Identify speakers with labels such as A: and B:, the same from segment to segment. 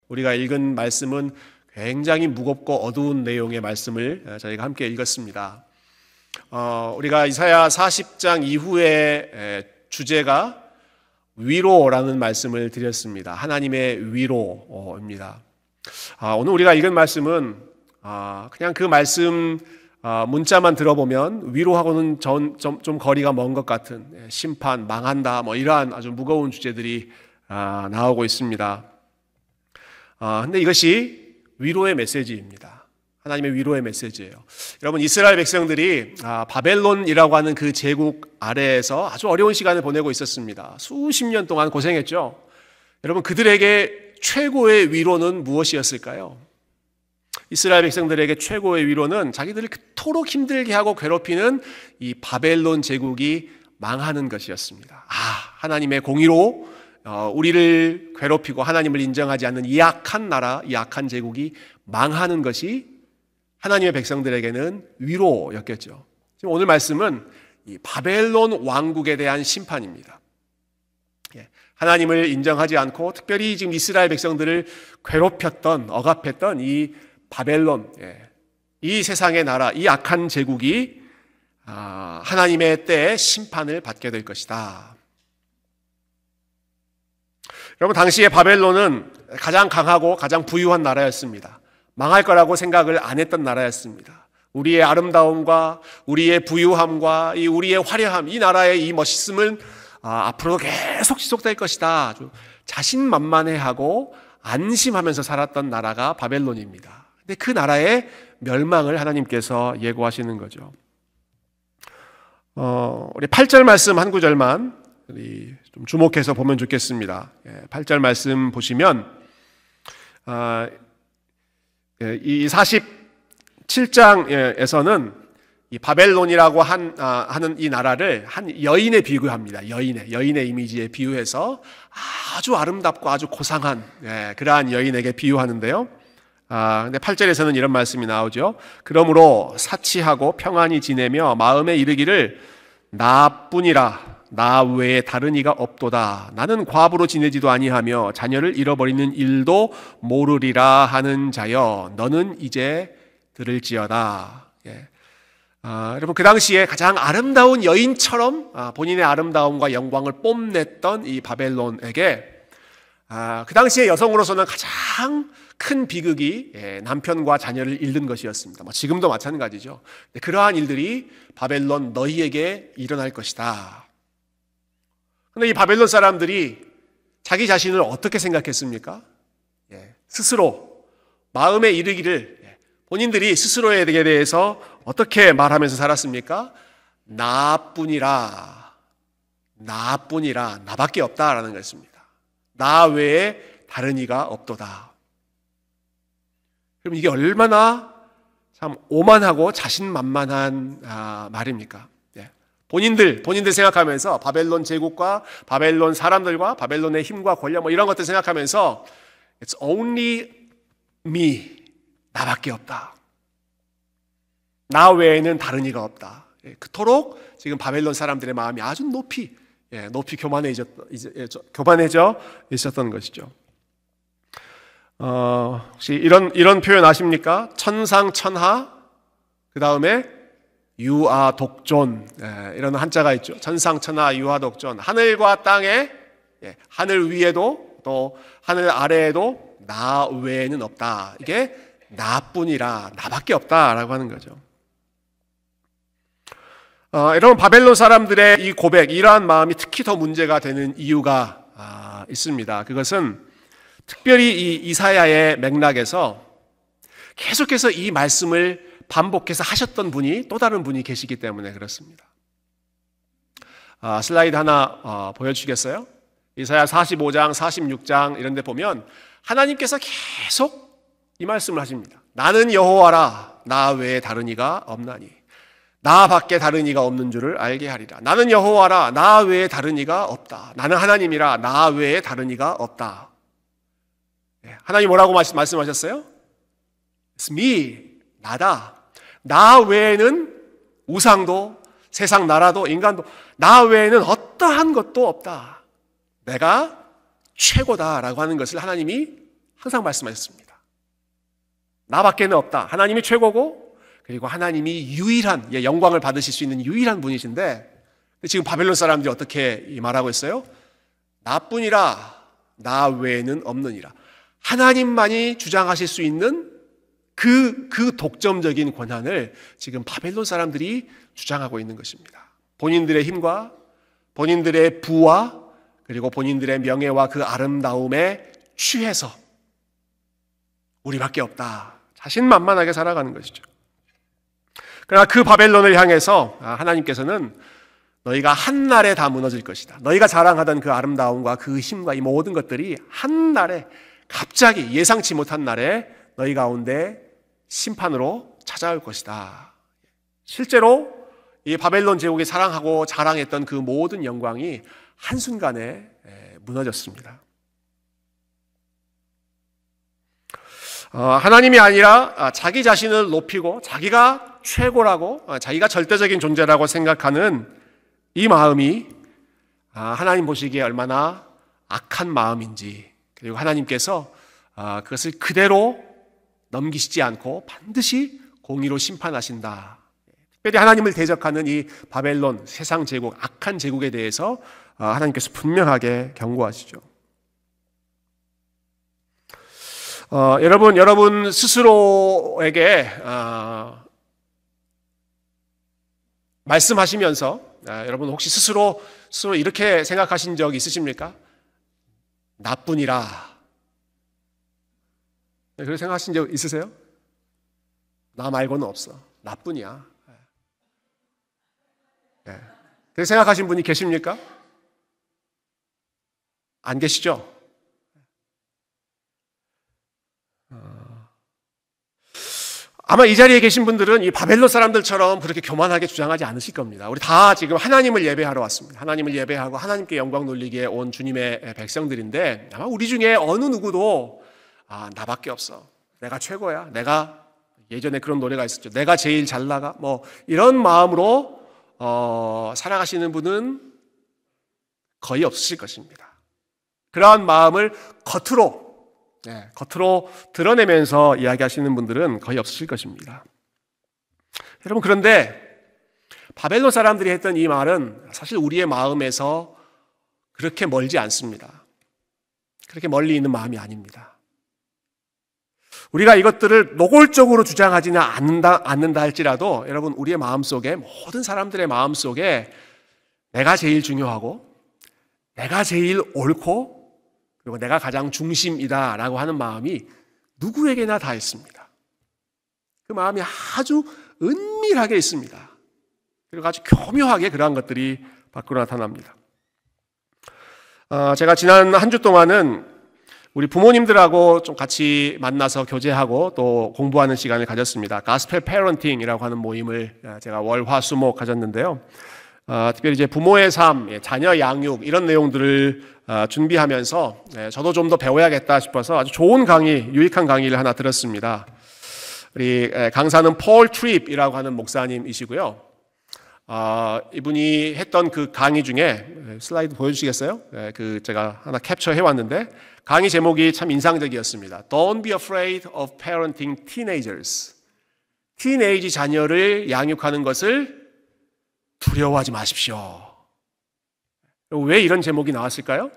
A: 우리가 읽은 말씀은 굉장히 무겁고 어두운 내용의 말씀을 저희가 함께 읽었습니다. 우리가 이사야 40장 이후의 주제가 위로라는 말씀을 드렸습니다. 하나님의 위로입니다. 오늘 우리가 읽은 말씀은 그냥 그 말씀 문자만 들어보면 위로하고는 좀 거리가 먼 것 같은 심판, 망한다, 이러한 아주 무거운 주제들이 나오고 있습니다. 근데 이것이 위로의 메시지입니다. 하나님의 위로의 메시지예요. 여러분, 이스라엘 백성들이 바벨론이라고 하는 그 제국 아래에서 아주 어려운 시간을 보내고 있었습니다. 수십 년 동안 고생했죠. 여러분, 그들에게 최고의 위로는 무엇이었을까요? 이스라엘 백성들에게 최고의 위로는 자기들을 그토록 힘들게 하고 괴롭히는 이 바벨론 제국이 망하는 것이었습니다. 하나님의 공의로 우리를 괴롭히고 하나님을 인정하지 않는 이 악한 나라, 이 악한 제국이 망하는 것이 하나님의 백성들에게는 위로였겠죠. 지금 오늘 말씀은 이 바벨론 왕국에 대한 심판입니다. 하나님을 인정하지 않고 특별히 지금 이스라엘 백성들을 괴롭혔던, 억압했던 이 바벨론, 이 세상의 나라, 이 악한 제국이 하나님의 때에 심판을 받게 될 것이다. 여러분, 당시에 바벨론은 가장 강하고 가장 부유한 나라였습니다. 망할 거라고 생각을 안 했던 나라였습니다. 우리의 아름다움과 우리의 부유함과 우리의 화려함, 이 나라의 이 멋있음은 앞으로도 계속 지속될 것이다. 아주 자신만만해하고 안심하면서 살았던 나라가 바벨론입니다. 근데 그 나라의 멸망을 하나님께서 예고하시는 거죠. 우리 8절 말씀 한 구절만 우리 좀 주목해서 보면 좋겠습니다. 8절 말씀 보시면 이 47장에서는 이 바벨론이라고 하는 이 나라를 한 여인에 비유합니다. 여인의 이미지에 비유해서 아주 아름답고 아주 고상한 그러한 여인에게 비유하는데요. 근데 8절에서는 이런 말씀이 나오죠. 그러므로 사치하고 평안히 지내며 마음에 이르기를 나뿐이라 나 외에 다른 이가 없도다. 나는 과부로 지내지도 아니하며 자녀를 잃어버리는 일도 모르리라 하는 자여 너는 이제 들을지어다. 여러분, 그 당시에 가장 아름다운 여인처럼 본인의 아름다움과 영광을 뽐냈던 이 바벨론에게 그 당시에 여성으로서는 가장 큰 비극이 남편과 자녀를 잃는 것이었습니다. 지금도 마찬가지죠. 그러한 일들이 바벨론 너희에게 일어날 것이다. 그런데 이 바벨론 사람들이 자기 자신을 어떻게 생각했습니까? 스스로 마음에 이르기를 본인들이 스스로에 대해서 어떻게 말하면서 살았습니까? 나뿐이라 나밖에 없다라는 것입니다. 나 외에 다른 이가 없도다. 그럼 이게 얼마나 참 오만하고 자신만만한 말입니까? 본인들 생각하면서 바벨론 제국과 바벨론 사람들과 바벨론의 힘과 권력 이런 것들 생각하면서 It's only me, 나밖에 없다. 나 외에는 다른 이가 없다. 그토록 지금 바벨론 사람들의 마음이 아주 높이 교만해져 있었던 것이죠. 혹시 이런 표현 아십니까? 천상천하, 그 다음에 유아독존, 이런 한자가 있죠. 천상천하 유아독존, 하늘과 땅에, 하늘 위에도 또 하늘 아래에도 나 외에는 없다. 이게 나뿐이라, 나밖에 없다라고 하는 거죠. 여러분, 바벨론 사람들의 이 고백, 이러한 마음이 특히 더 문제가 되는 이유가 있습니다. 그것은 특별히 이 이사야의 맥락에서 계속해서 이 말씀을 반복해서 하셨던 분이 또 다른 분이 계시기 때문에 그렇습니다. 슬라이드 하나 보여주시겠어요? 이사야 45장, 46장 이런 데 보면 하나님께서 계속 이 말씀을 하십니다. 나는 여호와라, 나 외에 다른 이가 없나니 나 밖에 다른 이가 없는 줄을 알게 하리라. 나는 여호와라, 나 외에 다른 이가 없다. 나는 하나님이라, 나 외에 다른 이가 없다. 하나님 뭐라고 말씀하셨어요? It's me, 나다. 나 외에는 우상도 세상 나라도 인간도 나 외에는 어떠한 것도 없다. 내가 최고다라고 하는 것을 하나님이 항상 말씀하셨습니다. 나밖에는 없다. 하나님이 최고고 그리고 하나님이 유일한 영광을 받으실 수 있는 유일한 분이신데 지금 바벨론 사람들이 어떻게 말하고 있어요? 나뿐이라 나 외에는 없느니라. 하나님만이 주장하실 수 있는 그 독점적인 권한을 지금 바벨론 사람들이 주장하고 있는 것입니다. 본인들의 힘과 본인들의 부와 그리고 본인들의 명예와 그 아름다움에 취해서 우리밖에 없다. 자신만만하게 살아가는 것이죠. 그러나 그 바벨론을 향해서 하나님께서는 너희가 한날에 다 무너질 것이다. 너희가 자랑하던 그 아름다움과 그 힘과 이 모든 것들이 한날에 갑자기 예상치 못한 날에 너희 가운데 심판으로 찾아올 것이다. 실제로 이 바벨론 제국이 사랑하고 자랑했던 그 모든 영광이 한순간에 무너졌습니다. 하나님이 아니라 자기 자신을 높이고 자기가 최고라고 자기가 절대적인 존재라고 생각하는 이 마음이 하나님 보시기에 얼마나 악한 마음인지, 그리고 하나님께서 그것을 그대로 넘기시지 않고 반드시 공의로 심판하신다. 특별히 하나님을 대적하는 이 바벨론 세상 제국, 악한 제국에 대해서 하나님께서 분명하게 경고하시죠. 여러분 스스로에게 말씀하시면서 여러분 혹시 스스로 이렇게 생각하신 적 있으십니까? 나뿐이라. 그렇게 생각하신 적 있으세요? 나 말고는 없어. 나뿐이야. 그렇게 생각하신 분이 계십니까? 안 계시죠? 아마 이 자리에 계신 분들은 이 바벨론 사람들처럼 그렇게 교만하게 주장하지 않으실 겁니다. 우리 다 지금 하나님을 예배하러 왔습니다. 하나님을 예배하고 하나님께 영광 돌리기에 온 주님의 백성들인데 아마 우리 중에 어느 누구도 나밖에 없어. 내가 최고야. 내가 예전에 그런 노래가 있었죠. 내가 제일 잘 나가. 이런 마음으로 살아가시는 분은 거의 없으실 것입니다. 그러한 마음을 겉으로 드러내면서 이야기하시는 분들은 거의 없으실 것입니다. 여러분, 그런데 바벨론 사람들이 했던 이 말은 사실 우리의 마음에서 그렇게 멀지 않습니다. 그렇게 멀리 있는 마음이 아닙니다. 우리가 이것들을 노골적으로 주장하지는 않는다 할지라도 여러분, 우리의 마음속에, 모든 사람들의 마음속에 내가 제일 중요하고 내가 제일 옳고 그리고 내가 가장 중심이다라고 하는 마음이 누구에게나 다 있습니다. 그 마음이 아주 은밀하게 있습니다. 그리고 아주 교묘하게 그러한 것들이 밖으로 나타납니다. 제가 지난 한 주 동안은 우리 부모님들하고 좀 같이 만나서 교제하고 또 공부하는 시간을 가졌습니다. 가스펠 패런팅이라고 하는 모임을 제가 월, 화, 수, 목 가졌는데요. 특별히 이제 부모의 삶, 자녀 양육 이런 내용들을 준비하면서 저도 좀 더 배워야겠다 싶어서 아주 좋은 강의, 유익한 강의를 하나 들었습니다. 우리 강사는 폴 트립이라고 하는 목사님이시고요. 이분이 했던 그 강의 중에 슬라이드 보여주시겠어요? 제가 하나 캡처해 왔는데 강의 제목이 참 인상적이었습니다. Don't be afraid of parenting teenagers. 티네이지 자녀를 양육하는 것을 두려워하지 마십시오. 왜 이런 제목이 나왔을까요?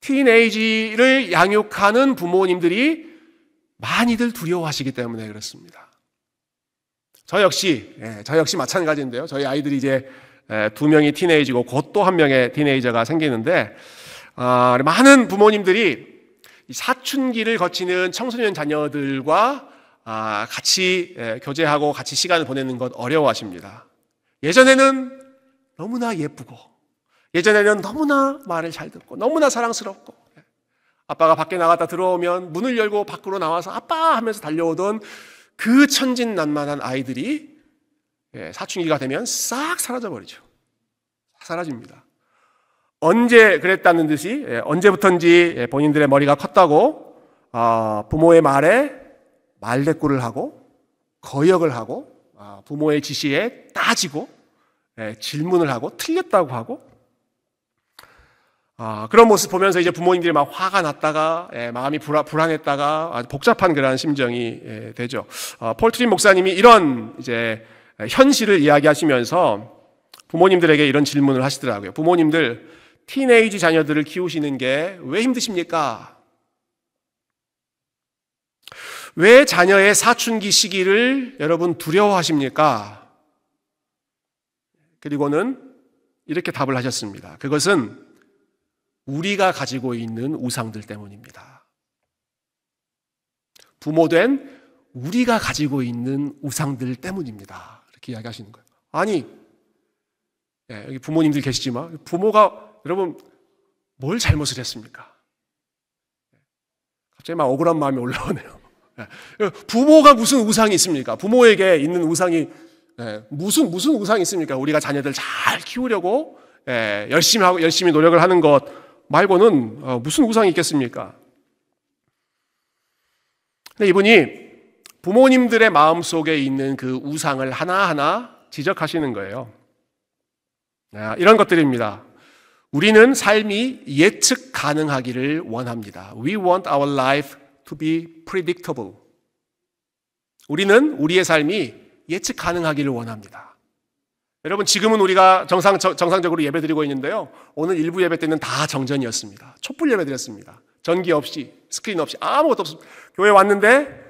A: 티네이지를 양육하는 부모님들이 많이들 두려워하시기 때문에 그렇습니다. 저 역시 마찬가지인데요. 저희 아이들이 이제 2명이 티네이지고 곧 또 1명의 티네이저가 생기는데 많은 부모님들이 사춘기를 거치는 청소년 자녀들과 같이 교제하고 같이 시간을 보내는 것 어려워하십니다. 예전에는 너무나 예쁘고 예전에는 너무나 말을 잘 듣고 너무나 사랑스럽고 아빠가 밖에 나갔다 들어오면 문을 열고 밖으로 나와서 아빠 하면서 달려오던 그 천진난만한 아이들이 사춘기가 되면 싹 사라져버리죠. 사라집니다. 언제 그랬다는 듯이 언제부턴지 본인들의 머리가 컸다고 부모의 말에 말대꾸를 하고 거역을 하고 부모의 지시에 따지고 질문을 하고 틀렸다고 하고 그런 모습 보면서 이제 부모님들이 막 화가 났다가 마음이 불안했다가 아주 복잡한 그런 심정이 되죠. 폴 트린 목사님이 이런 이제 현실을 이야기하시면서 부모님들에게 이런 질문을 하시더라고요. 부모님들, 티네이지 자녀들을 키우시는 게 왜 힘드십니까? 왜 자녀의 사춘기 시기를 여러분 두려워하십니까? 그리고는 이렇게 답을 하셨습니다. 그것은 우리가 가지고 있는 우상들 때문입니다. 부모된 우리가 가지고 있는 우상들 때문입니다. 이렇게 이야기하시는 거예요. 아니, 여기 부모님들 계시지만 부모가 여러분 뭘 잘못을 했습니까? 갑자기 막 억울한 마음이 올라오네요. 부모가 무슨 우상이 있습니까? 부모에게 있는 우상이 무슨 우상이 있습니까? 우리가 자녀들 잘 키우려고 열심히 노력을 하는 것 말고는 무슨 우상이 있겠습니까? 근데 이분이 부모님들의 마음속에 있는 그 우상을 하나하나 지적하시는 거예요. 이런 것들입니다. 우리는 삶이 예측 가능하기를 원합니다. We want our life to be predictable. 우리는 우리의 삶이 예측 가능하기를 원합니다. 여러분, 지금은 우리가 정상적으로 예배드리고 있는데요. 오늘 일부 예배 때는 다 정전이었습니다. 촛불 예배 드렸습니다. 전기 없이, 스크린 없이, 아무것도 없습니다. 교회 왔는데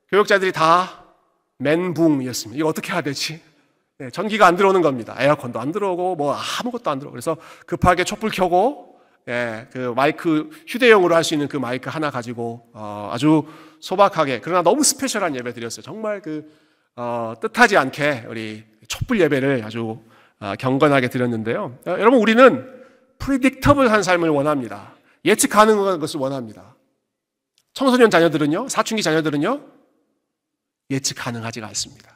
A: 교역자들이 다 멘붕이었습니다. 이거 어떻게 해야 되지? 전기가 안 들어오는 겁니다. 에어컨도 안 들어오고 뭐 아무것도 안 들어오고. 그래서 급하게 촛불 켜고 그 마이크, 휴대용으로 할 수 있는 그 마이크 하나 가지고 아주 소박하게, 그러나 너무 스페셜한 예배 드렸어요. 정말 뜻하지 않게 우리 촛불 예배를 아주 경건하게 드렸는데요. 여러분, 우리는 프리딕터블한 삶을 원합니다. 예측 가능한 것을 원합니다. 청소년 자녀들은요, 사춘기 자녀들은요, 예측 가능하지가 않습니다.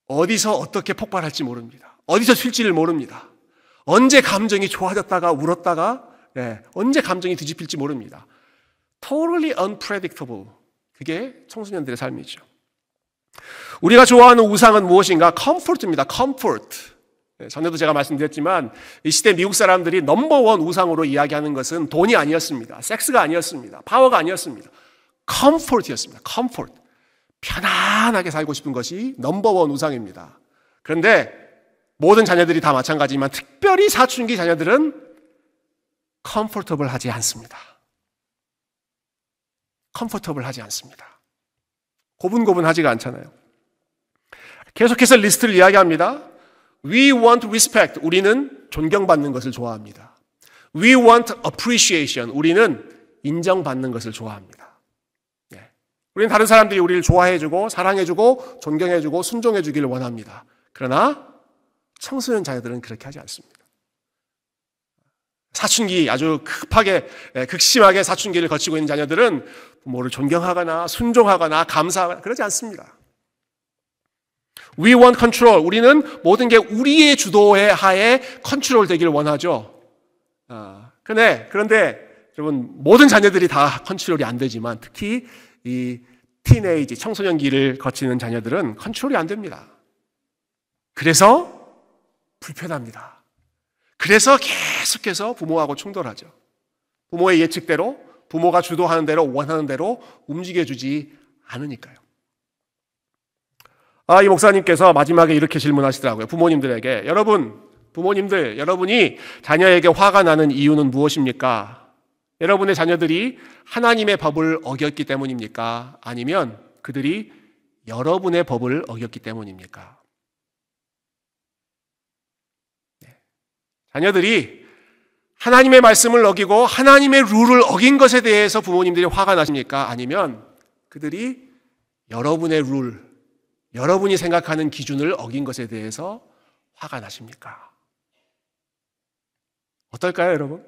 A: 어디서 어떻게 폭발할지 모릅니다. 어디서 튈지를 모릅니다. 언제 감정이 좋아졌다가 울었다가 언제 감정이 뒤집힐지 모릅니다. Totally unpredictable. 그게 청소년들의 삶이죠. 우리가 좋아하는 우상은 무엇인가? comfort입니다. comfort. 전에도 제가 말씀드렸지만 이 시대 미국 사람들이 넘버원 우상으로 이야기하는 것은 돈이 아니었습니다. 섹스가 아니었습니다. 파워가 아니었습니다. comfort였습니다. comfort. 편안하게 살고 싶은 것이 넘버원 우상입니다. 그런데 모든 자녀들이 다 마찬가지지만 특별히 사춘기 자녀들은 comfortable 하지 않습니다. comfortable 하지 않습니다. 고분고분하지가 않잖아요. 계속해서 리스트를 이야기합니다. We want respect. 우리는 존경받는 것을 좋아합니다. We want appreciation. 우리는 인정받는 것을 좋아합니다. 우리는 다른 사람들이 우리를 좋아해주고 사랑해주고 존경해주고 순종해주기를 원합니다. 그러나 청소년 자녀들은 그렇게 하지 않습니다. 사춘기, 아주 급하게 극심하게 사춘기를 거치고 있는 자녀들은 부모를 존경하거나 순종하거나 감사하거나 그러지 않습니다. We want control. 우리는 모든 게 우리의 주도의 하에 컨트롤 되기를 원하죠. 그런데 여러분, 모든 자녀들이 다 컨트롤이 안 되지만 특히 이 티네이지, 청소년기를 거치는 자녀들은 컨트롤이 안 됩니다. 그래서 불편합니다. 그래서 계속해서 부모하고 충돌하죠. 부모의 예측대로, 부모가 주도하는 대로, 원하는 대로 움직여주지 않으니까요. 이 목사님께서 마지막에 이렇게 질문하시더라고요. 부모님들에게. 부모님들, 여러분이 자녀에게 화가 나는 이유는 무엇입니까? 여러분의 자녀들이 하나님의 법을 어겼기 때문입니까? 아니면 그들이 여러분의 법을 어겼기 때문입니까? 자녀들이 하나님의 말씀을 어기고 하나님의 룰을 어긴 것에 대해서 부모님들이 화가 나십니까? 아니면 그들이 여러분의 룰, 여러분이 생각하는 기준을 어긴 것에 대해서 화가 나십니까? 어떨까요, 여러분?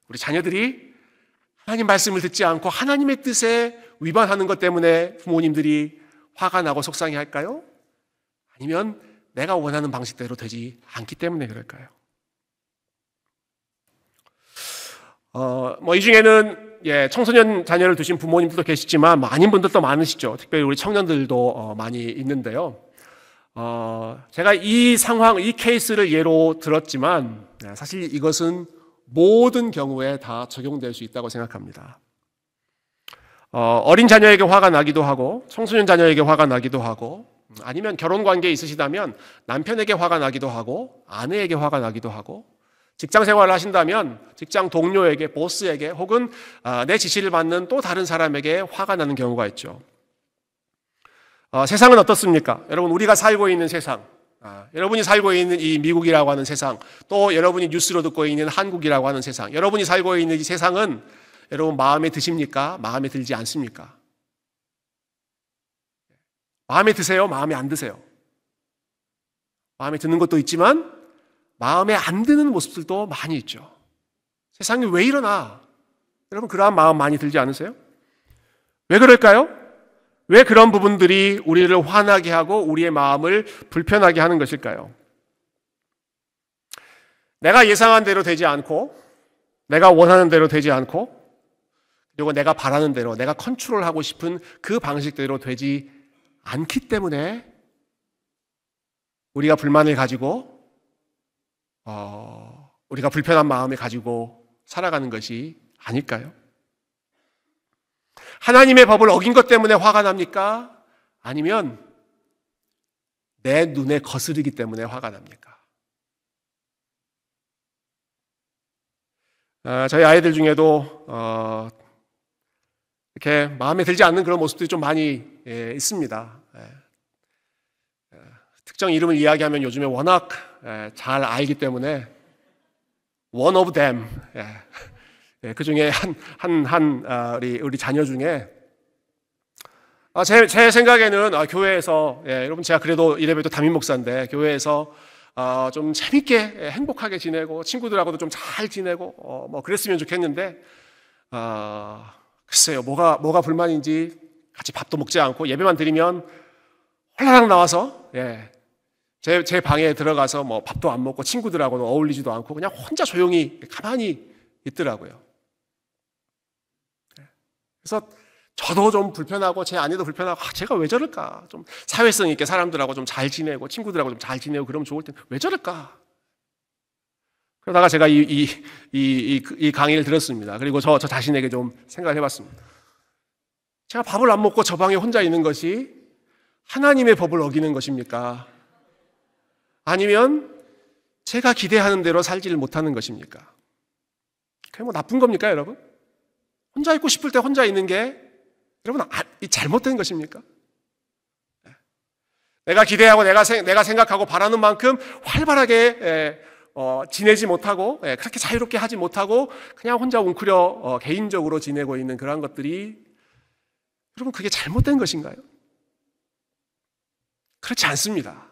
A: 우리 자녀들이 하나님 말씀을 듣지 않고 하나님의 뜻에 위반하는 것 때문에 부모님들이 화가 나고 속상해할까요? 아니면 내가 원하는 방식대로 되지 않기 때문에 그럴까요? 이 중에는 청소년 자녀를 두신 부모님들도 계시지만 아닌 분들도 많으시죠. 특별히 우리 청년들도 많이 있는데요. 제가 이 상황, 이 케이스를 예로 들었지만 사실 이것은 모든 경우에 다 적용될 수 있다고 생각합니다. 어린 자녀에게 화가 나기도 하고 청소년 자녀에게 화가 나기도 하고 아니면 결혼 관계에 있으시다면 남편에게 화가 나기도 하고 아내에게 화가 나기도 하고 직장 생활을 하신다면 직장 동료에게, 보스에게 혹은 내 지시를 받는 또 다른 사람에게 화가 나는 경우가 있죠. 세상은 어떻습니까? 여러분, 우리가 살고 있는 세상, 여러분이 살고 있는 이 미국이라고 하는 세상, 또 여러분이 뉴스로 듣고 있는 한국이라고 하는 세상, 여러분이 살고 있는 이 세상은 여러분 마음에 드십니까? 마음에 들지 않습니까? 마음에 드세요? 마음에 안 드세요? 마음에 드는 것도 있지만 마음에 안 드는 모습들도 많이 있죠. 세상이 왜 이러나? 여러분 그러한 마음 많이 들지 않으세요? 왜 그럴까요? 왜 그런 부분들이 우리를 화나게 하고 우리의 마음을 불편하게 하는 것일까요? 내가 예상한 대로 되지 않고 내가 원하는 대로 되지 않고 그리고 내가 바라는 대로 내가 컨트롤하고 싶은 그 방식대로 되지 않기 때문에 우리가 불만을 가지고 우리가 불편한 마음을 가지고 살아가는 것이 아닐까요? 하나님의 법을 어긴 것 때문에 화가 납니까? 아니면 내 눈에 거스르기 때문에 화가 납니까? 저희 아이들 중에도 이렇게 마음에 들지 않는 그런 모습들이 좀 많이 있습니다. 특정 이름을 이야기하면 요즘에 워낙 잘 알기 때문에 one of them, 그 중에 우리 자녀 중에 제 생각에는 교회에서 여러분 제가 그래도 이래봬도 담임 목사인데 교회에서 좀 재밌게 행복하게 지내고 친구들하고도 좀 잘 지내고 뭐 그랬으면 좋겠는데 글쎄요 뭐가 불만인지 같이 밥도 먹지 않고 예배만 드리면 홀라당 나와서 제 방에 들어가서 뭐 밥도 안 먹고 친구들하고는 어울리지도 않고 그냥 혼자 조용히 가만히 있더라고요. 그래서 저도 좀 불편하고 제 아내도 불편하고 제가 왜 저럴까? 좀 사회성 있게 사람들하고 좀 잘 지내고 친구들하고 좀 잘 지내고 그러면 좋을 텐데 왜 저럴까? 그러다가 제가 이 강의를 들었습니다. 그리고 저 자신에게 좀 생각을 해봤습니다. 제가 밥을 안 먹고 저 방에 혼자 있는 것이 하나님의 법을 어기는 것입니까? 아니면 제가 기대하는 대로 살지를 못하는 것입니까? 그게 뭐 나쁜 겁니까, 여러분? 혼자 있고 싶을 때 혼자 있는 게 여러분 잘못된 것입니까? 내가 기대하고 내가 생각하고 바라는 만큼 활발하게 지내지 못하고 그렇게 자유롭게 하지 못하고 그냥 혼자 웅크려 개인적으로 지내고 있는 그러한 것들이 여러분 그게 잘못된 것인가요? 그렇지 않습니다.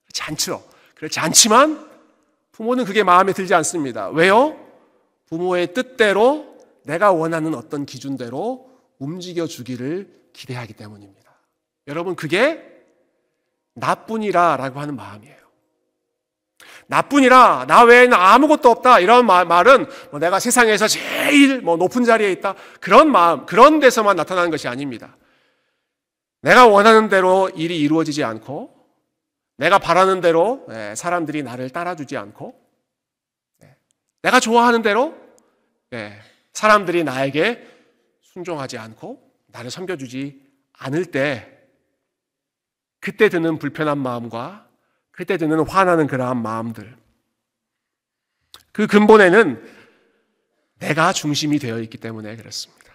A: 그렇지 않죠. 그렇지 않지만 부모는 그게 마음에 들지 않습니다. 왜요? 부모의 뜻대로 내가 원하는 어떤 기준대로 움직여 주기를 기대하기 때문입니다. 여러분 그게 나뿐이라라고 하는 마음이에요. 나뿐이라 나 외에는 아무것도 없다 이런 말은 내가 세상에서 제일 높은 자리에 있다 그런 마음 그런 데서만 나타나는 것이 아닙니다. 내가 원하는 대로 일이 이루어지지 않고 내가 바라는 대로 사람들이 나를 따라주지 않고 내가 좋아하는 대로 사람들이 나에게 순종하지 않고 나를 섬겨주지 않을 때 그때 드는 불편한 마음과 그때 드는 화나는 그러한 마음들 그 근본에는 내가 중심이 되어 있기 때문에 그렇습니다.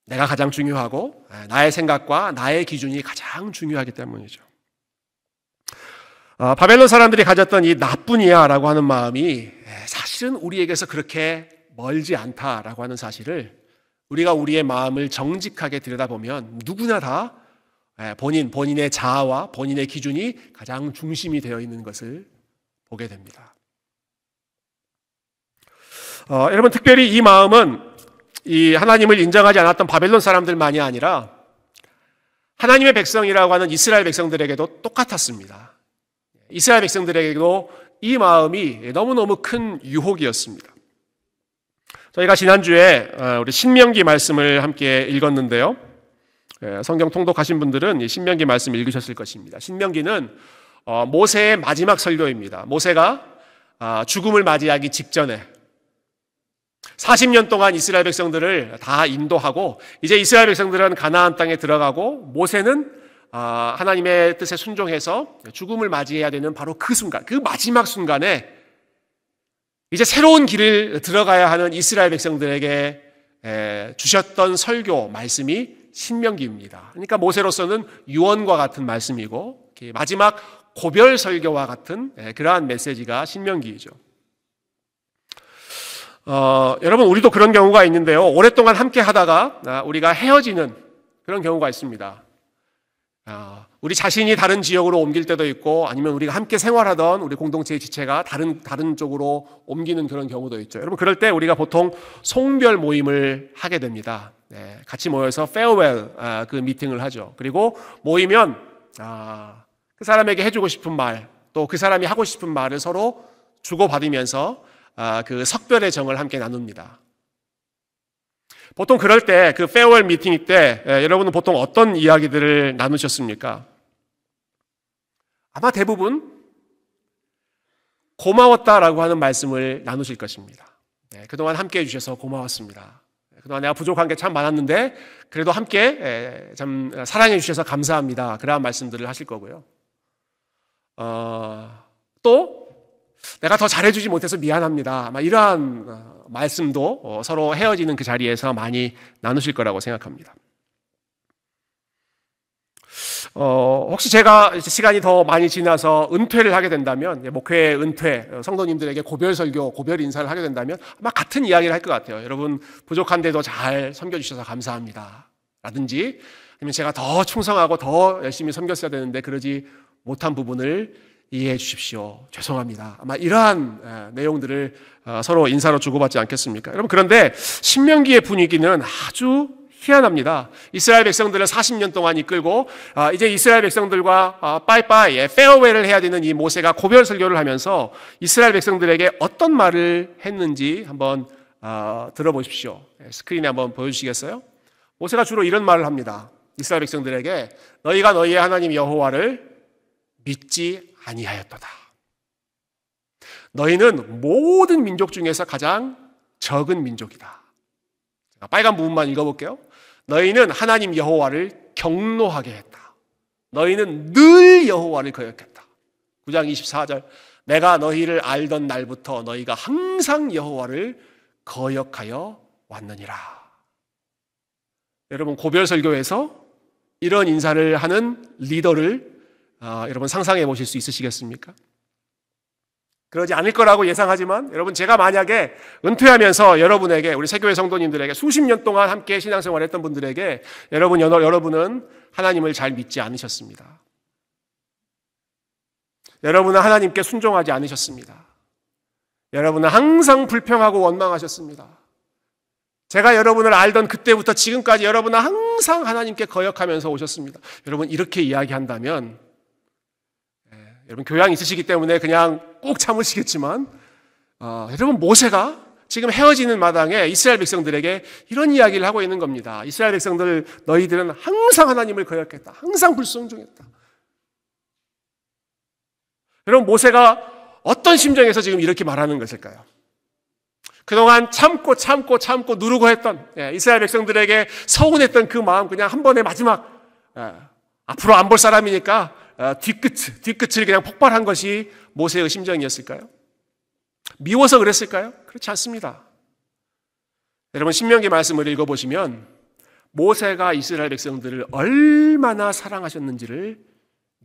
A: 내가 가장 중요하고 나의 생각과 나의 기준이 가장 중요하기 때문이죠. 바벨론 사람들이 가졌던 이 나뿐이야라고 하는 마음이 사실은 우리에게서 그렇게 멀지 않다라고 하는 사실을 우리가 우리의 마음을 정직하게 들여다보면 누구나 다 본인의 자아와 본인의 기준이 가장 중심이 되어 있는 것을 보게 됩니다. 여러분 특별히 이 마음은 이 하나님을 인정하지 않았던 바벨론 사람들만이 아니라 하나님의 백성이라고 하는 이스라엘 백성들에게도 똑같았습니다. 이스라엘 백성들에게도 이 마음이 너무너무 큰 유혹이었습니다. 저희가 지난주에 우리 신명기 말씀을 함께 읽었는데요. 성경 통독하신 분들은 이 신명기 말씀 읽으셨을 것입니다. 신명기는 모세의 마지막 설교입니다. 모세가 죽음을 맞이하기 직전에 40년 동안 이스라엘 백성들을 다 인도하고 이제 이스라엘 백성들은 가나안 땅에 들어가고 모세는 하나님의 뜻에 순종해서 죽음을 맞이해야 되는 바로 그 순간, 그 마지막 순간에 이제 새로운 길을 들어가야 하는 이스라엘 백성들에게 주셨던 설교 말씀이 신명기입니다. 그러니까 모세로서는 유언과 같은 말씀이고 마지막 고별 설교와 같은 그러한 메시지가 신명기이죠. 여러분, 우리도 그런 경우가 있는데요. 오랫동안 함께 하다가 우리가 헤어지는 그런 경우가 있습니다. 우리 자신이 다른 지역으로 옮길 때도 있고 아니면 우리가 함께 생활하던 우리 공동체의 지체가 다른 쪽으로 옮기는 그런 경우도 있죠. 여러분, 그럴 때 우리가 보통 송별 모임을 하게 됩니다. 같이 모여서 페어웰 그 미팅을 하죠. 그리고 모이면 그 사람에게 해주고 싶은 말, 또 그 사람이 하고 싶은 말을 서로 주고받으면서 그 석별의 정을 함께 나눕니다. 보통 그럴 때 그 페어웰 미팅 때 여러분은 보통 어떤 이야기들을 나누셨습니까? 아마 대부분 고마웠다라고 하는 말씀을 나누실 것입니다. 그동안 함께 해주셔서 고마웠습니다. 그동안 내가 부족한 게 참 많았는데 그래도 함께 참 사랑해 주셔서 감사합니다. 그러한 말씀들을 하실 거고요. 또 내가 더 잘해주지 못해서 미안합니다. 이러한 말씀도 서로 헤어지는 그 자리에서 많이 나누실 거라고 생각합니다. 혹시 제가 시간이 더 많이 지나서 은퇴를 하게 된다면, 목회 은퇴, 성도님들에게 고별 설교, 고별 인사를 하게 된다면 아마 같은 이야기를 할 것 같아요. 여러분, 부족한데도 잘 섬겨주셔서 감사합니다. 라든지, 아니면 제가 더 충성하고 더 열심히 섬겼어야 되는데 그러지 못한 부분을 이해해 주십시오. 죄송합니다. 아마 이러한 내용들을 서로 인사로 주고받지 않겠습니까? 여러분, 그런데 신명기의 분위기는 아주 희한합니다. 이스라엘 백성들을 40년 동안 이끌고 이제 이스라엘 백성들과 빠이빠이 페어웨이를 해야 되는 이 모세가 고별 설교를 하면서 이스라엘 백성들에게 어떤 말을 했는지 한번 들어보십시오. 스크린에 한번 보여주시겠어요? 모세가 주로 이런 말을 합니다. 이스라엘 백성들에게 너희가 너희의 하나님 여호와를 믿지 아니하였도다. 너희는 모든 민족 중에서 가장 적은 민족이다. 빨간 부분만 읽어볼게요. 너희는 하나님 여호와를 경노하게 했다. 너희는 늘 여호와를 거역했다. 9장 24절 내가 너희를 알던 날부터 너희가 항상 여호와를 거역하여 왔느니라. 여러분, 고별 설교에서 이런 인사를 하는 리더를 여러분 상상해 보실 수 있으시겠습니까? 그러지 않을 거라고 예상하지만 여러분, 제가 만약에 은퇴하면서 여러분에게, 우리 새교회 성도님들에게 수십 년 동안 함께 신앙생활 했던 분들에게 여러분은 하나님을 잘 믿지 않으셨습니다. 여러분은 하나님께 순종하지 않으셨습니다. 여러분은 항상 불평하고 원망하셨습니다. 제가 여러분을 알던 그때부터 지금까지 여러분은 항상 하나님께 거역하면서 오셨습니다. 여러분, 이렇게 이야기한다면 여러분, 교양 있으시기 때문에 그냥 꼭 참으시겠지만 여러분, 모세가 지금 헤어지는 마당에 이스라엘 백성들에게 이런 이야기를 하고 있는 겁니다. 이스라엘 백성들, 너희들은 항상 하나님을 거역했다. 항상 불순종했다. 여러분, 모세가 어떤 심정에서 지금 이렇게 말하는 것일까요? 그동안 참고 누르고 했던 이스라엘 백성들에게 서운했던 그 마음, 그냥 한 번의 마지막 앞으로 안 볼 사람이니까 뒤끝을 그냥 폭발한 것이 모세의 심정이었을까요? 미워서 그랬을까요? 그렇지 않습니다. 여러분, 신명기 말씀을 읽어보시면 모세가 이스라엘 백성들을 얼마나 사랑하셨는지를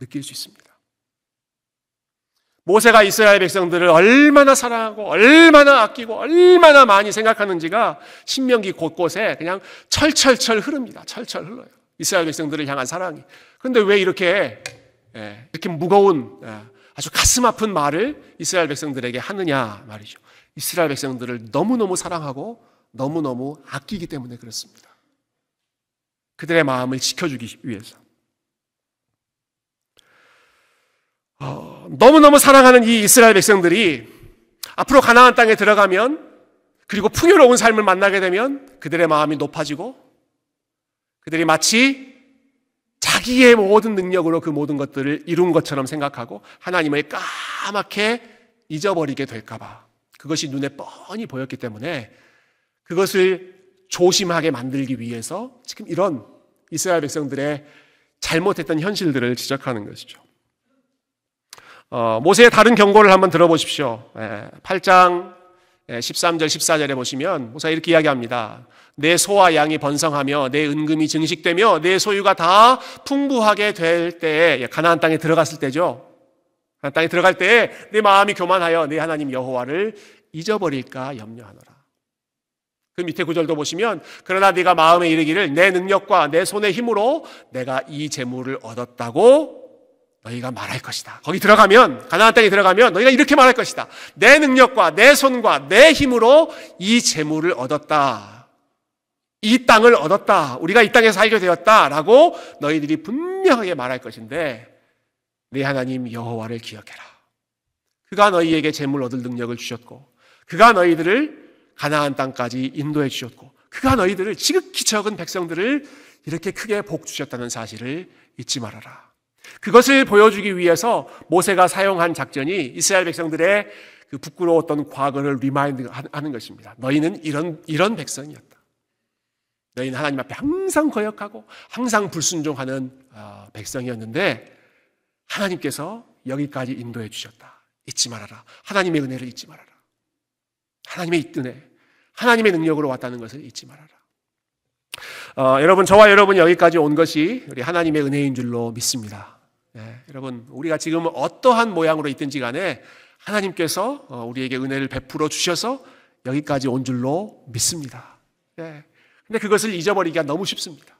A: 느낄 수 있습니다. 모세가 이스라엘 백성들을 얼마나 사랑하고 얼마나 아끼고 얼마나 많이 생각하는지가 신명기 곳곳에 그냥 철철철 흐릅니다. 철철 흘러요. 이스라엘 백성들을 향한 사랑이. 그런데 왜 이렇게 무거운 아주 가슴 아픈 말을 이스라엘 백성들에게 하느냐 말이죠. 이스라엘 백성들을 너무너무 사랑하고 너무너무 아끼기 때문에 그렇습니다. 그들의 마음을 지켜주기 위해서. 너무너무 사랑하는 이 이스라엘 백성들이 앞으로 가나안 땅에 들어가면, 그리고 풍요로운 삶을 만나게 되면 그들의 마음이 높아지고 그들이 마치 자기의 모든 능력으로 그 모든 것들을 이룬 것처럼 생각하고 하나님을 까맣게 잊어버리게 될까 봐 그것이 눈에 뻔히 보였기 때문에 그것을 조심하게 만들기 위해서 지금 이런 이스라엘 백성들의 잘못했던 현실들을 지적하는 것이죠. 모세의 다른 경고를 한번 들어보십시오. 8장 13절 14절에 보시면 모세가 이렇게 이야기합니다. 내 소와 양이 번성하며 내 은금이 증식되며 내 소유가 다 풍부하게 될 때에, 가나안 땅에 들어갔을 때죠. 가나안 땅에 들어갈 때에 내 마음이 교만하여 내 하나님 여호와를 잊어버릴까 염려하노라. 그 밑에 구절도 보시면 그러나 네가 마음에 이르기를 내 능력과 내 손의 힘으로 내가 이 재물을 얻었다고 너희가 말할 것이다. 거기 들어가면, 가나안 땅에 들어가면 너희가 이렇게 말할 것이다. 내 능력과 내 손과 내 힘으로 이 재물을 얻었다. 이 땅을 얻었다. 우리가 이 땅에서 살게 되었다라고 너희들이 분명하게 말할 것인데 네 하나님 여호와를 기억해라. 그가 너희에게 재물 얻을 능력을 주셨고 그가 너희들을 가나안 땅까지 인도해 주셨고 그가 너희들을 지극히 적은 백성들을 이렇게 크게 복 주셨다는 사실을 잊지 말아라. 그것을 보여주기 위해서 모세가 사용한 작전이 이스라엘 백성들의 그 부끄러웠던 과거를 리마인드 하는 것입니다. 너희는 이런 백성이었다. 너희는 하나님 앞에 항상 거역하고 항상 불순종하는 백성이었는데 하나님께서 여기까지 인도해 주셨다. 잊지 말아라. 하나님의 은혜를 잊지 말아라. 하나님의 은혜, 하나님의 능력으로 왔다는 것을 잊지 말아라. 여러분, 저와 여러분이 여기까지 온 것이 우리 하나님의 은혜인 줄로 믿습니다. 여러분, 우리가 지금 어떠한 모양으로 있든지 간에 하나님께서 우리에게 은혜를 베풀어 주셔서 여기까지 온 줄로 믿습니다. 근데 그것을 잊어버리기가 너무 쉽습니다.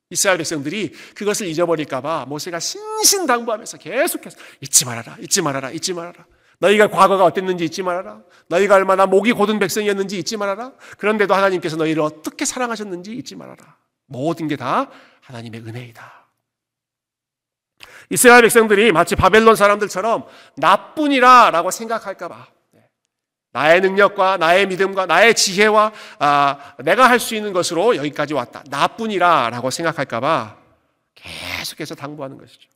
A: 이스라엘 백성들이 그것을 잊어버릴까봐 모세가 신신당부하면서 계속해서 잊지 말아라, 잊지 말아라, 잊지 말아라. 너희가 과거가 어땠는지 잊지 말아라. 너희가 얼마나 목이 곧은 백성이었는지 잊지 말아라. 그런데도 하나님께서 너희를 어떻게 사랑하셨는지 잊지 말아라. 모든 게 다 하나님의 은혜이다. 이스라엘 백성들이 마치 바벨론 사람들처럼 나뿐이라 라고 생각할까 봐 나의 능력과 나의 믿음과 나의 지혜와 내가 할 수 있는 것으로 여기까지 왔다. 나뿐이라 라고 생각할까 봐 계속해서 당부하는 것이죠.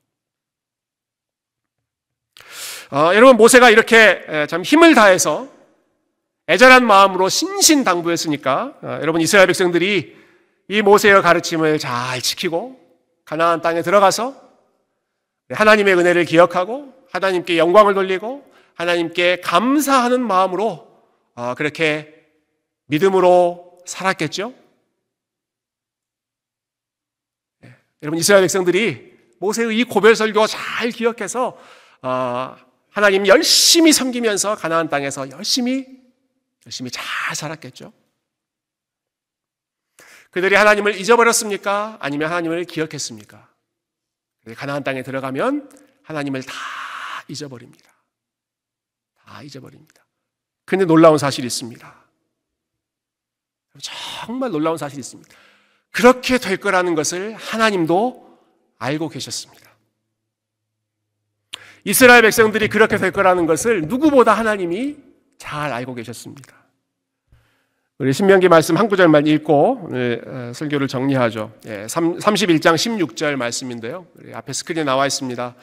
A: 여러분, 모세가 이렇게 참 힘을 다해서 애절한 마음으로 신신당부했으니까 여러분, 이스라엘 백성들이 이 모세의 가르침을 잘 지키고 가나안 땅에 들어가서 하나님의 은혜를 기억하고 하나님께 영광을 돌리고 하나님께 감사하는 마음으로 그렇게 믿음으로 살았겠죠. 여러분, 이스라엘 백성들이 모세의 이 고별 설교 잘 기억해서 하나님 열심히 섬기면서 가나안 땅에서 열심히 잘 살았겠죠. 그들이 하나님을 잊어버렸습니까? 아니면 하나님을 기억했습니까? 가나안 땅에 들어가면 하나님을 다 잊어버립니다. 다 잊어버립니다. 그런데 놀라운 사실이 있습니다. 정말 놀라운 사실이 있습니다. 그렇게 될 거라는 것을 하나님도 알고 계셨습니다. 이스라엘 백성들이 그렇게 될 거라는 것을 누구보다 하나님이 잘 알고 계셨습니다. 우리 신명기 말씀 한 구절만 읽고 오늘 설교를 정리하죠. 31장 16절 말씀인데요. 우리 앞에 스크린에 나와 있습니다.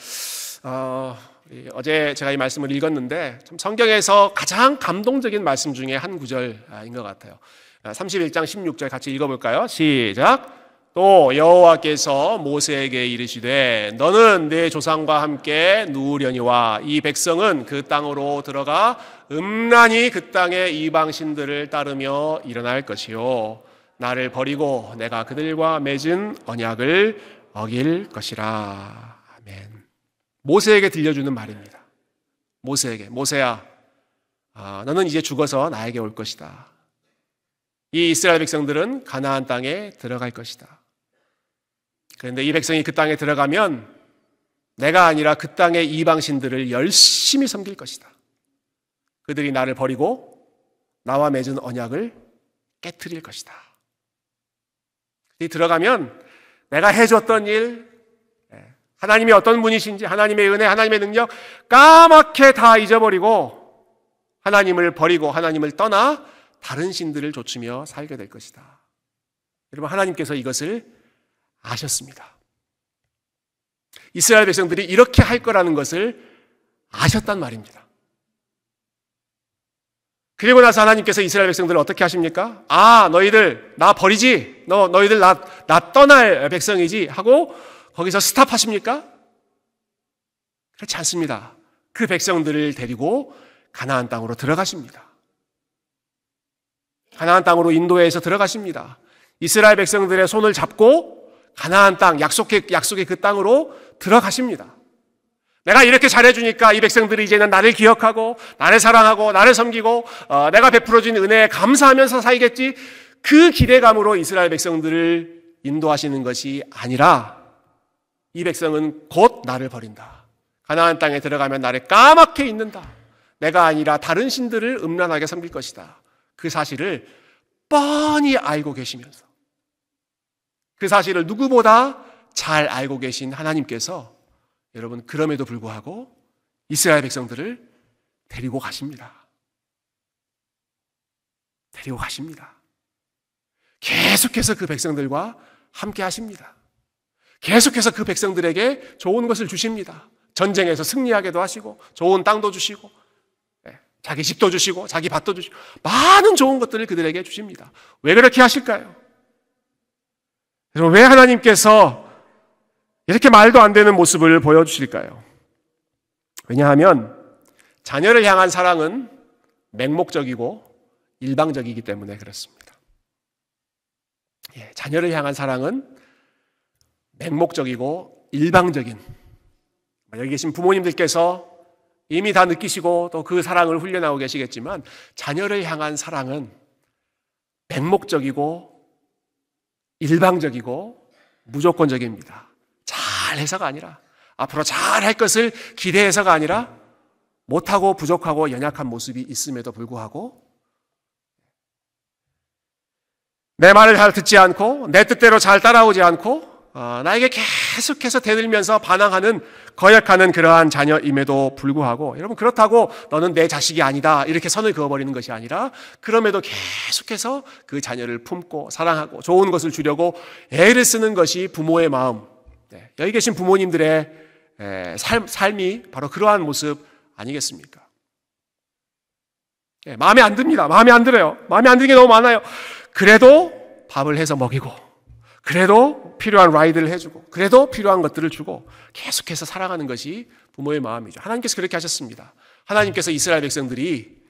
A: 어제 제가 이 말씀을 읽었는데 참 성경에서 가장 감동적인 말씀 중에 한 구절인 것 같아요. 31장 16절 같이 읽어볼까요? 시작! 또 여호와께서 모세에게 이르시되 너는 내 조상과 함께 누우려니와 이 백성은 그 땅으로 들어가 음란히 그 땅의 이방신들을 따르며 일어날 것이요 나를 버리고 내가 그들과 맺은 언약을 어길 것이라. 아멘. 모세에게 들려주는 말입니다. 모세야, 너는 이제 죽어서 나에게 올 것이다. 이 이스라엘 백성들은 가나안 땅에 들어갈 것이다. 그런데 이 백성이 그 땅에 들어가면 내가 아니라 그 땅의 이방신들을 열심히 섬길 것이다. 그들이 나를 버리고 나와 맺은 언약을 깨트릴 것이다. 그들이 들어가면 내가 해줬던 일, 하나님이 어떤 분이신지, 하나님의 은혜, 하나님의 능력 까맣게 다 잊어버리고 하나님을 버리고 하나님을 떠나 다른 신들을 좇으며 살게 될 것이다. 여러분, 하나님께서 이것을 아셨습니다. 이스라엘 백성들이 이렇게 할 거라는 것을 아셨단 말입니다. 그리고 나서 하나님께서 이스라엘 백성들을 어떻게 하십니까? 아, 너희들 나 버리지? 너희들 나 떠날 백성이지? 하고 거기서 스탑하십니까? 그렇지 않습니다. 그 백성들을 데리고 가나안 땅으로 들어가십니다. 가나안 땅으로 인도해서 들어가십니다. 이스라엘 백성들의 손을 잡고 가나안 땅, 약속의 그 땅으로 들어가십니다. 내가 이렇게 잘해주니까 이 백성들이 이제는 나를 기억하고 나를 사랑하고 나를 섬기고 내가 베풀어준 은혜에 감사하면서 살겠지, 그 기대감으로 이스라엘 백성들을 인도하시는 것이 아니라 이 백성은 곧 나를 버린다. 가나안 땅에 들어가면 나를 까맣게 잊는다. 내가 아니라 다른 신들을 음란하게 섬길 것이다. 그 사실을 뻔히 알고 계시면서, 그 사실을 누구보다 잘 알고 계신 하나님께서 여러분 그럼에도 불구하고 이스라엘 백성들을 데리고 가십니다. 데리고 가십니다. 계속해서 그 백성들과 함께 하십니다. 계속해서 그 백성들에게 좋은 것을 주십니다. 전쟁에서 승리하게도 하시고 좋은 땅도 주시고 자기 집도 주시고 자기 밭도 주시고 많은 좋은 것들을 그들에게 주십니다. 왜 그렇게 하실까요? 왜 하나님께서 이렇게 말도 안 되는 모습을 보여주실까요? 왜냐하면 자녀를 향한 사랑은 맹목적이고 일방적이기 때문에 그렇습니다. 자녀를 향한 사랑은 맹목적이고 일방적인, 여기 계신 부모님들께서 이미 다 느끼시고 또 그 사랑을 훈련하고 계시겠지만, 자녀를 향한 사랑은 맹목적이고 일방적이고 무조건적입니다. 잘해서가 아니라, 앞으로 잘할 것을 기대해서가 아니라, 못하고 부족하고 연약한 모습이 있음에도 불구하고 내 말을 잘 듣지 않고 내 뜻대로 잘 따라오지 않고 나에게 계속해서 대들면서 반항하는, 거역하는 그러한 자녀임에도 불구하고, 여러분 그렇다고 너는 내 자식이 아니다 이렇게 선을 그어버리는 것이 아니라, 그럼에도 계속해서 그 자녀를 품고 사랑하고 좋은 것을 주려고 애를 쓰는 것이 부모의 마음, 여기 계신 부모님들의 삶이 바로 그러한 모습 아니겠습니까? 마음에 안 듭니다. 마음에 안 들어요. 마음에 안 드는 게 너무 많아요. 그래도 밥을 해서 먹이고, 그래도 필요한 라이드를 해주고, 그래도 필요한 것들을 주고 계속해서 살아가는 것이 부모의 마음이죠. 하나님께서 그렇게 하셨습니다. 하나님께서 이스라엘 백성들이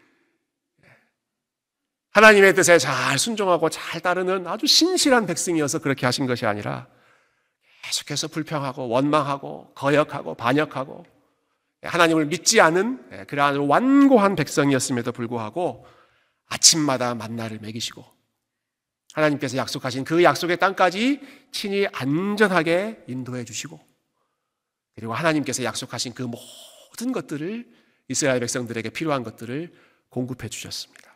A: 하나님의 뜻에 잘 순종하고 잘 따르는 아주 신실한 백성이어서 그렇게 하신 것이 아니라, 계속해서 불평하고 원망하고 거역하고 반역하고 하나님을 믿지 않은 그러한 완고한 백성이었음에도 불구하고 아침마다 만나를 먹이시고 하나님께서 약속하신 그 약속의 땅까지 친히 안전하게 인도해 주시고, 그리고 하나님께서 약속하신 그 모든 것들을, 이스라엘 백성들에게 필요한 것들을 공급해 주셨습니다.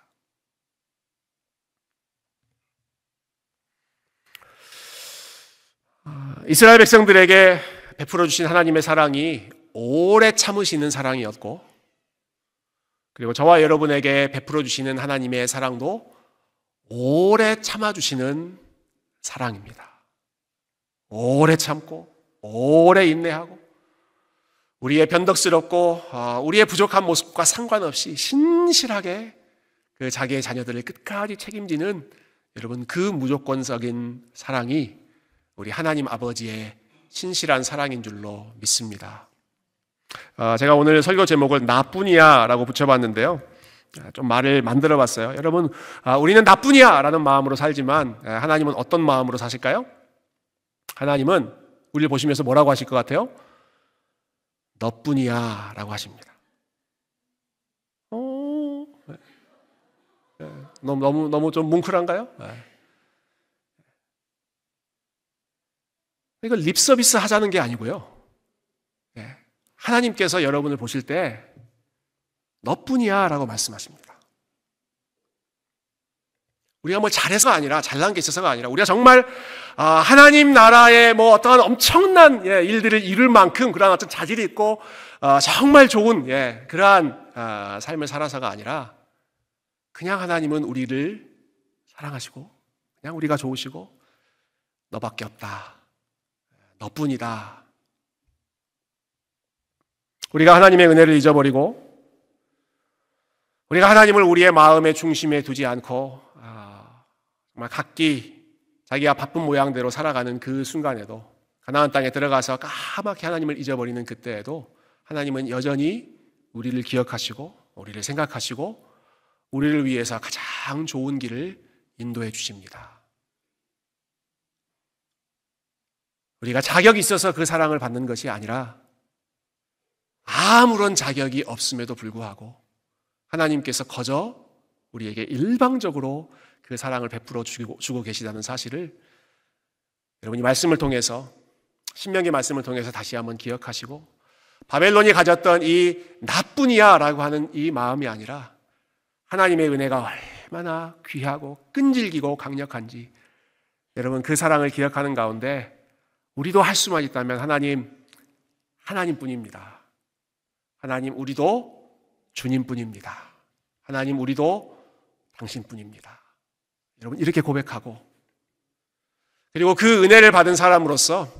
A: 이스라엘 백성들에게 베풀어 주신 하나님의 사랑이 오래 참으시는 사랑이었고, 그리고 저와 여러분에게 베풀어 주시는 하나님의 사랑도 오래 참아주시는 사랑입니다. 오래 참고 오래 인내하고 우리의 변덕스럽고 우리의 부족한 모습과 상관없이 신실하게 그 자기의 자녀들을 끝까지 책임지는, 여러분 그 무조건적인 사랑이 우리 하나님 아버지의 신실한 사랑인 줄로 믿습니다. 제가 오늘 설교 제목을 나뿐이야 라고 붙여봤는데요, 좀 말을 만들어 봤어요. 여러분, 우리는 나뿐이야 라는 마음으로 살지만 하나님은 어떤 마음으로 사실까요? 하나님은 우리를 보시면서 뭐라고 하실 것 같아요? 너뿐이야 라고 하십니다. 너무 좀 뭉클한가요? 이걸 립서비스 하자는 게 아니고요, 하나님께서 여러분을 보실 때 너뿐이야 라고 말씀하십니다. 우리가 뭐 잘해서가 아니라, 잘난 게 있어서가 아니라, 우리가 정말 하나님 나라의 뭐 어떠한 엄청난 일들을 이룰 만큼 그러한 어떤 자질이 있고 정말 좋은 그러한 삶을 살아서가 아니라, 그냥 하나님은 우리를 사랑하시고 그냥 우리가 좋으시고 너밖에 없다, 너뿐이다, 우리가 하나님의 은혜를 잊어버리고 우리가 하나님을 우리의 마음의 중심에 두지 않고 정말 각기 자기가 바쁜 모양대로 살아가는 그 순간에도, 가나안 땅에 들어가서 까맣게 하나님을 잊어버리는 그때에도 하나님은 여전히 우리를 기억하시고 우리를 생각하시고 우리를 위해서 가장 좋은 길을 인도해 주십니다. 우리가 자격이 있어서 그 사랑을 받는 것이 아니라 아무런 자격이 없음에도 불구하고 하나님께서 거저 우리에게 일방적으로 그 사랑을 베풀어 주고 계시다는 사실을 여러분이 말씀을 통해서, 신명기 말씀을 통해서 다시 한번 기억하시고, 바벨론이 가졌던 이 나뿐이야 라고 하는 이 마음이 아니라 하나님의 은혜가 얼마나 귀하고 끈질기고 강력한지 여러분 그 사랑을 기억하는 가운데 우리도 할 수만 있다면 하나님뿐입니다. 하나님, 우리도 주님뿐입니다. 하나님, 우리도 당신뿐입니다. 여러분 이렇게 고백하고, 그리고 그 은혜를 받은 사람으로서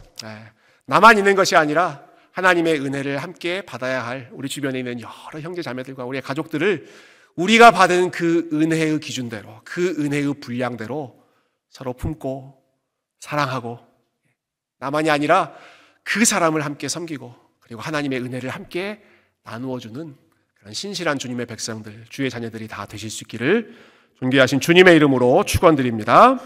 A: 나만 있는 것이 아니라 하나님의 은혜를 함께 받아야 할 우리 주변에 있는 여러 형제 자매들과 우리의 가족들을 우리가 받은 그 은혜의 기준대로, 그 은혜의 분량대로 서로 품고 사랑하고, 나만이 아니라 그 사람을 함께 섬기고, 그리고 하나님의 은혜를 함께 나누어주는 그런 신실한 주님의 백성들, 주의 자녀들이 다 되실 수 있기를 존귀하신 주님의 이름으로 축원드립니다.